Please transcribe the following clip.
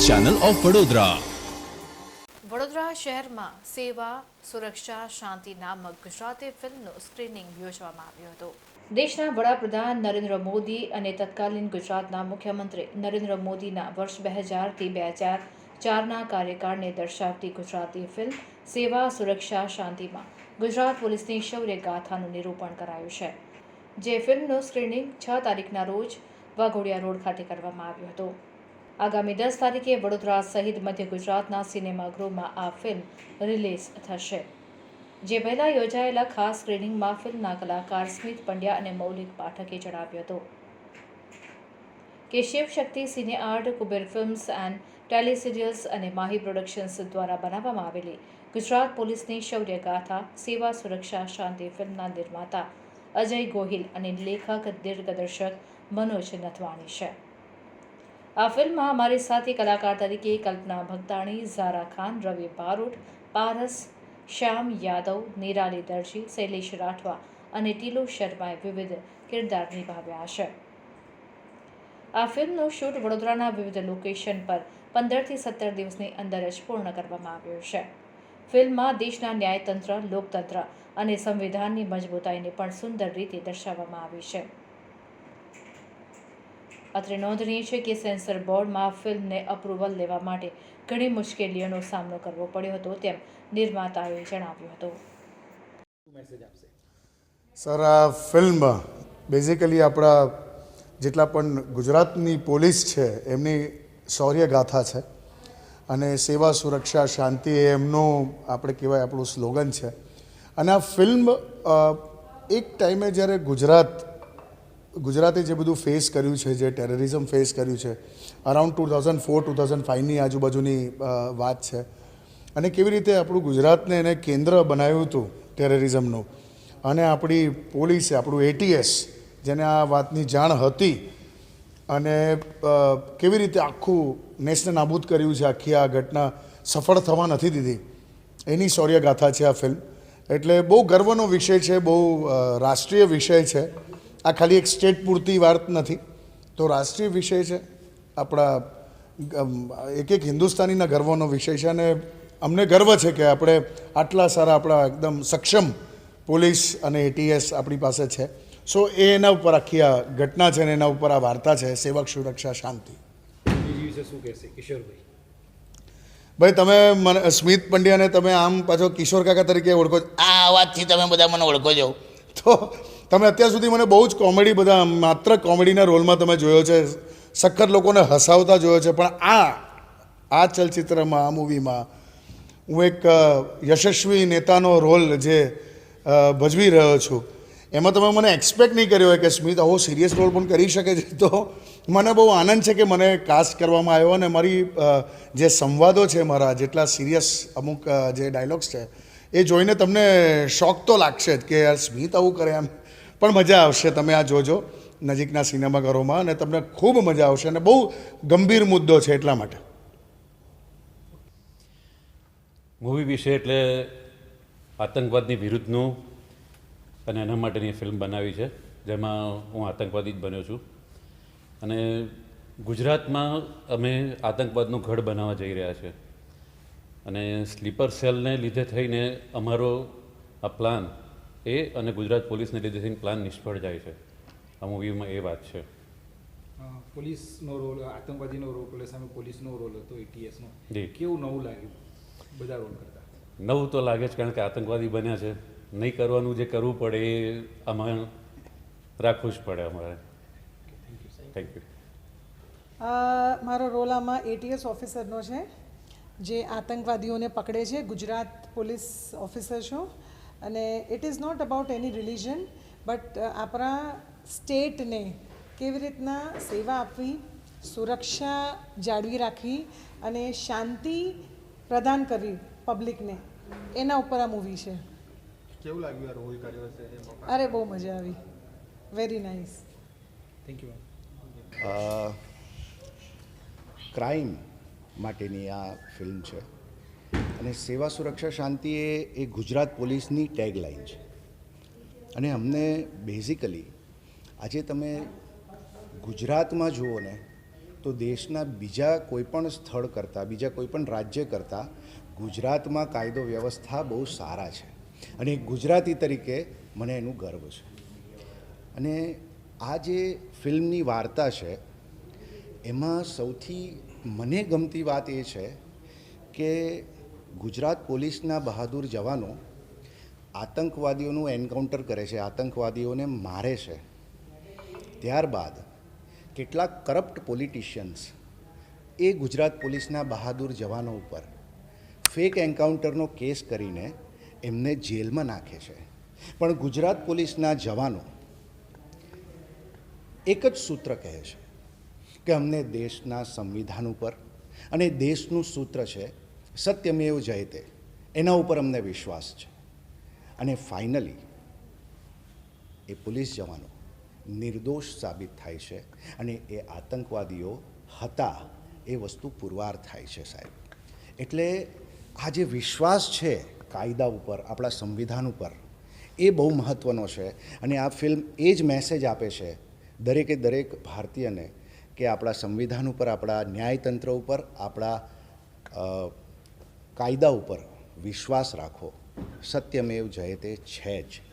Channel of Vadodara. Vadodara શહેરમાં સેવા સુરક્ષા શાંતિ નામક ગુજરાતી ફિલ્મનું સ્ક્રીનિંગ યોજવામાં આવ્યું હતું. દેશના વડાપ્રધાન નરેન્દ્ર મોદી અને તત્કાલીન ગુજરાતના મુખ્યમંત્રી નરેન્દ્ર મોદીના વર્ષ 2000થી 2004ના કાર્યકાળને દર્શાવતી ગુજરાતી ફિલ્મ સેવા સુરક્ષા શાંતિમાં ગુજરાત પોલીસની શૌર્ય ગાથાનું નિરૂપણ કરાયું છે. જે ફિલ્મનું સ્ક્રીનિંગ 6 તારીખના રોજ વાઘોડિયા રોડ ખાતે કરવામાં આવ્યું હતું. આગામી 10 તારીખે વડોદરા સહિત મધ્ય ગુજરાતના સિનેમાગૃહમાં આ ફિલ્મ રિલીઝ થશે. જે પહેલા યોજાયેલા ખાસ સ્ક્રીનિંગમાં ફિલ્મના કલાકાર સ્મિત પંડ્યા અને મૌલિક પાઠકે જણાવ્યું હતું કે શિવશક્તિ સિને આર્ટ, કુબેર ફિલ્મ્સ એન્ડ ટેલિસિરિયલ્સ અને માહી પ્રોડક્શન્સ દ્વારા બનાવવામાં આવેલી ગુજરાત પોલીસની શૌર્ય ગાથા સેવા સુરક્ષા શાંતિ ફિલ્મના નિર્માતા અજય ગોહિલ અને લેખક દિગ્દર્શક મનોજ નથવાણી છે. આ ફિલ્મમાં અમારી સાથી કલાકાર તરીકે કલ્પના ભગતાણી, ઝારા ખાન, રવિ બારોટ, પારસ, શ્યામ યાદવ, નિરાલી દરજી, શૈલેષ રાઠવા અને ટીલુ શર્માએ વિવિધ કિરદાર નિભાવ્યા છે. આ ફિલ્મનું શૂટ વડોદરાના વિવિધ લોકેશન પર 15થી 17 દિવસની અંદર જ પૂર્ણ કરવામાં આવ્યું છે. ફિલ્મમાં દેશના ન્યાયતંત્ર, લોકતંત્ર અને સંવિધાનની મજબૂતાઈને પણ સુંદર રીતે દર્શાવવામાં આવી છે. અત્રે નોંધનીય છે કે સેન્સર બોર્ડમાં ફિલ્મને અપ્રુવલ લેવા માટે ઘણી મુશ્કેલીઓનો સામનો કરવો પડ્યો હતો તેમ નિર્માતાએ જણાવ્યું હતું. સર, આ ફિલ્મ બેઝિકલી આપણા જેટલા પણ ગુજરાતની પોલીસ છે એમની શૌર્ય ગાથા છે અને સેવા સુરક્ષા શાંતિ એ એમનું આપણે કહેવાય આપણું સ્લોગન છે. અને આ ફિલ્મ એક ટાઈમે જ્યારે ગુજરાતે જે બધું ફેસ કર્યું છે, જે ટેરરિઝમ ફેસ કર્યું છે, અરાઉન્ડ 2004-2005ની આજુબાજુની વાત છે. અને કેવી રીતે આપણું ગુજરાતને એને કેન્દ્ર બનાવ્યું હતું ટેરરિઝમનું, અને આપણી પોલીસે, આપણું ATS જેને આ વાતની જાણ હતી અને કેવી રીતે આખું નેસ્ત નાબૂદ કર્યું છે, આખી આ ઘટના સફળ થવા નથી દીધી, એની શૌર્ય ગાથા છે આ ફિલ્મ. એટલે બહુ ગર્વનો વિષય છે, બહુ રાષ્ટ્રીય વિષય છે. આ ખાલી એક સ્ટેટ પૂરતી વાત નથી, તો રાષ્ટ્રીય વિષય છે, આપણા એક હિન્દુસ્તાનીના ગર્વનો વિષય છે. અને અમને ગર્વ છે કે આપણે આટલા સારા આપણા એકદમ સક્ષમ પોલીસ અને ATS આપણી પાસે છે. સો એના ઉપર આખી આ ઘટના છે અને એના ઉપર આ વાર્તા છે, સેવક સુરક્ષા શાંતિ. ભાઈ, તમે મને સ્મિત પંડ્યાને તમે આમ પાછો કિશોર કાકા તરીકે ઓળખો, આ અવાજથી તમે બધા મને ઓળખો છો. તો તમે અત્યાર સુધી મને બહુ જ કોમેડી, બધા માત્ર કોમેડીના રોલમાં તમે જોયો છે, સખત લોકોને હસાવતા જોયો છે. પણ આ ચલચિત્રમાં, આ મૂવીમાં હું એક યશસ્વી નેતાનો રોલ જે ભજવી રહ્યો છું, એમાં તમે મને એક્સપેક્ટ નહીં કર્યો હોય કે સ્મિત આવો સિરિયસ રોલ પણ કરી શકે છે. તો મને બહુ આનંદ છે કે મને કાસ્ટ કરવામાં આવ્યો. અને મારી જે સંવાદો છે, મારા જેટલા સિરિયસ અમુક જે ડાયલોગ્સ છે, એ જોઈને તમને શોખ તો લાગશે જ કે યાર સ્મિત આવું કરે એમ. પણ મજા આવશે, તમે આ જોજો નજીકના સિનેમાઘરોમાં અને તમને ખૂબ મજા આવશે. અને બહુ ગંભીર મુદ્દો છે એટલા માટે. મૂવી વિશે એટલે આતંકવાદની વિરુદ્ધનું અને એના માટેની ફિલ્મ બનાવી છે, જેમાં હું આતંકવાદી જ બન્યો છું. અને ગુજરાતમાં અમે આતંકવાદનું ગઢ બનાવવા જઈ રહ્યા છે. અને સ્લીપર સેલને લીધે થઈને અમારો આ પ્લાન અને ગુજરાત પોલીસને લીધે થઈને પ્લાન નિષ્ફળ જાય છે. આ મૂવીમાં એ વાત છે. પોલીસનો રોલ, આતંકવાદીનો રોલ એટલે સામે પોલીસનો રોલ હતો ATSનો. કેવું નવું લાગ્યું બધા રોલ કરતાં? નવું તો લાગે જ, કારણ કે આતંકવાદી બન્યા છે, નહીં કરવાનું જે કરવું પડે એ આમાં રાખવું જ પડે અમારે. Thank you. મારો રોલ આમાં ATS ઓફિસરનો છે, જે આતંકવાદીઓને પકડે છે. ગુજરાત પોલીસ ઓફિસર છું. અને it is not about any religion, but આપણા સ્ટેટને કેવી રીતના સેવા આપવી, સુરક્ષા જાળવી રાખવી અને શાંતિ પ્રદાન કરવી પબ્લિકને, એના ઉપર આ મૂવી છે. કેવું લાગ્યું આ રોલ કર્યો છે? અરે બહુ મજા આવી, very nice. Thank you. Crime માટેની આ ફિલ્મ છે અને સેવા સુરક્ષા શાંતિ એ ગુજરાત પોલીસની ટેગલાઇન છે. અને અમને બેઝિકલી આજે તમે ગુજરાતમાં જુઓ ને તો દેશના બીજા કોઈપણ સ્થળ કરતાં, બીજા કોઈપણ રાજ્ય કરતાં ગુજરાતમાં કાયદો વ્યવસ્થા બહુ સારા છે. અને એક ગુજરાતી તરીકે મને એનું ગર્વ છે. અને આ જે ફિલ્મની વાર્તા છે એમાં સૌથી મને ગમતી વાત એ છે કે ગુજરાત પોલીસના બહાદુર જવાનો આતંકવાદીઓનું એન્કાઉન્ટર કરે છે, આતંકવાદીઓને મારે છે. ત્યારબાદ કેટલાક કરપ્ટ પોલિટિશિયન્સ એ ગુજરાત પોલીસના બહાદુર જવાનો ઉપર ફેક એન્કાઉન્ટરનો કેસ કરીને એમને જેલમાં નાખે છે. પણ ગુજરાત પોલીસના જવાનો એક જ સૂત્ર કહે છે કે અમને દેશના સંવિધાન ઉપર અને દેશનું સૂત્ર છે સત્યમેવ જયતે, એના ઉપર અમને વિશ્વાસ છે. અને ફાઇનલી એ પોલીસ જવાનો નિર્દોષ સાબિત થાય છે અને એ આતંકવાદીઓ હતા એ વસ્તુ પુરવાર થાય છે સાહેબ. એટલે આ જે વિશ્વાસ છે કાયદા ઉપર, આપણા સંવિધાન ઉપર, એ બહુ મહત્ત્વનો છે. અને આ ફિલ્મ એ જ મેસેજ આપે છે દરેકે દરેક ભારતીયને કે આપણા સંવિધાન ઉપર, આપણા ન્યાયતંત્ર ઉપર, આપણા કાયદા ઉપર વિશ્વાસ રાખો. સત્યમેવ જયતે છે જ.